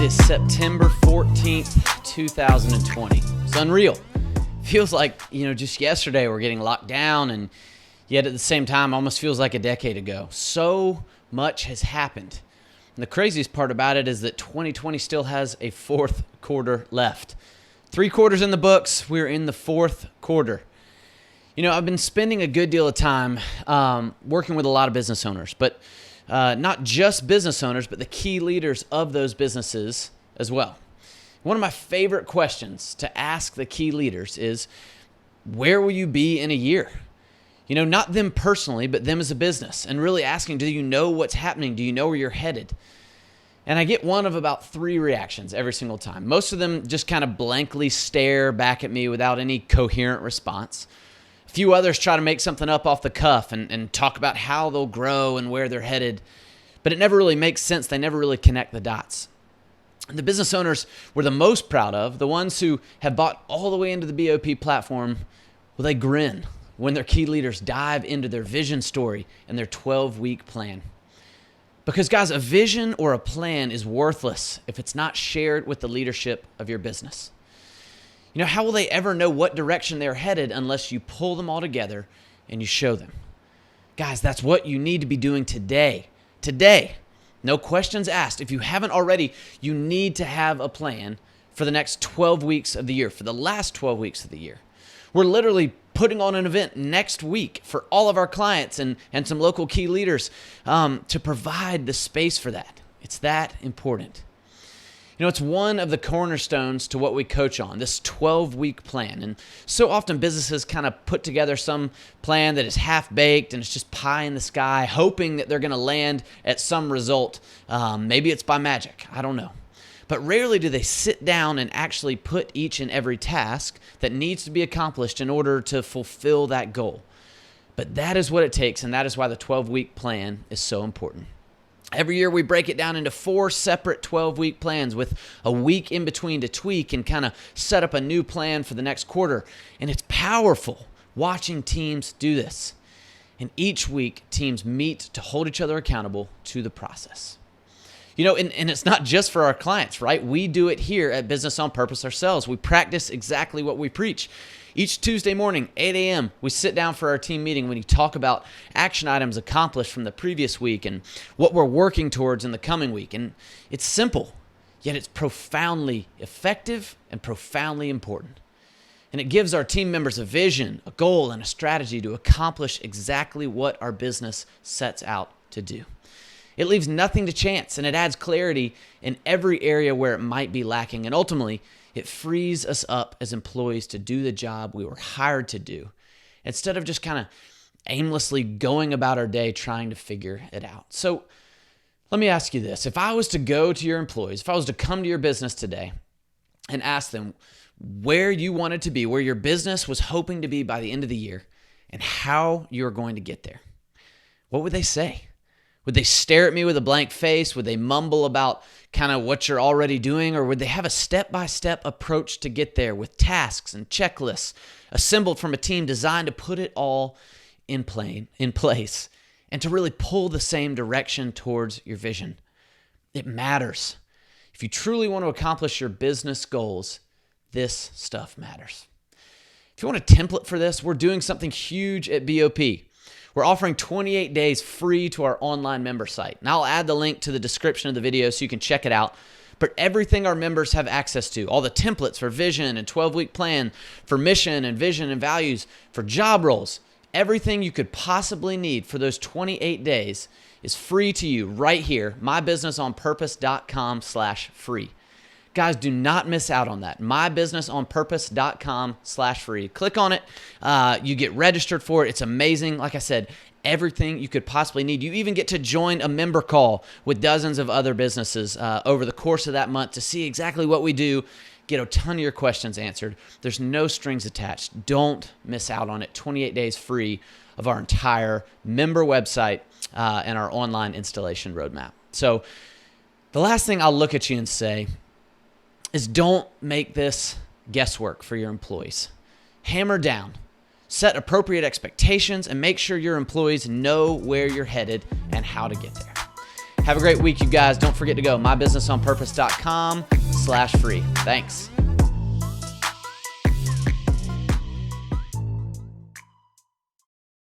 is September 14th, 2020. It's unreal. Feels like, just yesterday we're getting locked down, and yet at the same time almost feels like a decade ago. So much has happened. And the craziest part about it is that 2020 still has a fourth quarter left. 3 quarters in the books. We're in the fourth quarter. I've been spending a good deal of time working with a lot of business owners, but not just business owners, but the key leaders of those businesses as well. One of my favorite questions to ask the key leaders is, where will you be in a year? Not them personally, but them as a business, and really asking, do you know what's happening? Do you know where you're headed? And I get one of about 3 reactions every single time. Most of them just kind of blankly stare back at me without any coherent response. A few others try to make something up off the cuff and talk about how they'll grow and where they're headed, but it never really makes sense. They never really connect the dots. And the business owners we're the most proud of, the ones who have bought all the way into the BOP platform, well, they grin when their key leaders dive into their vision story and their 12-week plan. Because, guys, a vision or a plan is worthless if it's not shared with the leadership of your business. How will they ever know what direction they're headed unless you pull them all together and you show them? Guys, that's what you need to be doing today. Today, no questions asked. If you haven't already, you need to have a plan for the next 12 weeks of the year, for the last 12 weeks of the year. We're literally putting on an event next week for all of our clients and some local key leaders to provide the space for that. It's that important. It's one of the cornerstones to what we coach on, this 12-week plan. And so often businesses kind of put together some plan that is half-baked and it's just pie in the sky, hoping that they're going to land at some result. Maybe it's by magic. I don't know. But rarely do they sit down and actually put each and every task that needs to be accomplished in order to fulfill that goal. But that is what it takes, and that is why the 12-week plan is so important. Every year we break it down into 4 separate 12-week plans with a week in between to tweak and kind of set up a new plan for the next quarter. And it's powerful watching teams do this. And each week, teams meet to hold each other accountable to the process. And it's not just for our clients, right? We do it here at Business on Purpose ourselves. We practice exactly what we preach. Each Tuesday morning, 8 a.m., we sit down for our team meeting when you talk about action items accomplished from the previous week and what we're working towards in the coming week. And it's simple, yet it's profoundly effective and profoundly important. And it gives our team members a vision, a goal, and a strategy to accomplish exactly what our business sets out to do. It leaves nothing to chance, and it adds clarity in every area where it might be lacking. And ultimately, it frees us up as employees to do the job we were hired to do, instead of just kind of aimlessly going about our day trying to figure it out. So let me ask you this. If I was to go to your employees, if I was to come to your business today and ask them where you wanted to be, where your business was hoping to be by the end of the year, and how you're going to get there, what would they say? Would they stare at me with a blank face? Would they mumble about kind of what you're already doing? Or would they have a step-by-step approach to get there with tasks and checklists assembled from a team designed to put it all in place and to really pull the same direction towards your vision? It matters. If you truly want to accomplish your business goals, this stuff matters. If you want a template for this, we're doing something huge at BOP. We're offering 28 days free to our online member site. And I'll add the link to the description of the video so you can check it out. But everything our members have access to, all the templates for vision and 12-week plan, for mission and vision and values, for job roles, everything you could possibly need for those 28 days is free to you right here, mybusinessonpurpose.com/free. Guys, do not miss out on that. mybusinessonpurpose.com/free. Click on it. You get registered for it. It's amazing. Like I said, everything you could possibly need. You even get to join a member call with dozens of other businesses over the course of that month to see exactly what we do, get a ton of your questions answered. There's no strings attached. Don't miss out on it. 28 days free of our entire member website and our online installation roadmap. So the last thing I'll look at you and say is, don't make this guesswork for your employees. Hammer down, set appropriate expectations, and make sure your employees know where you're headed and how to get there. Have a great week, you guys. Don't forget to go mybusinessonpurpose.com/free. Thanks.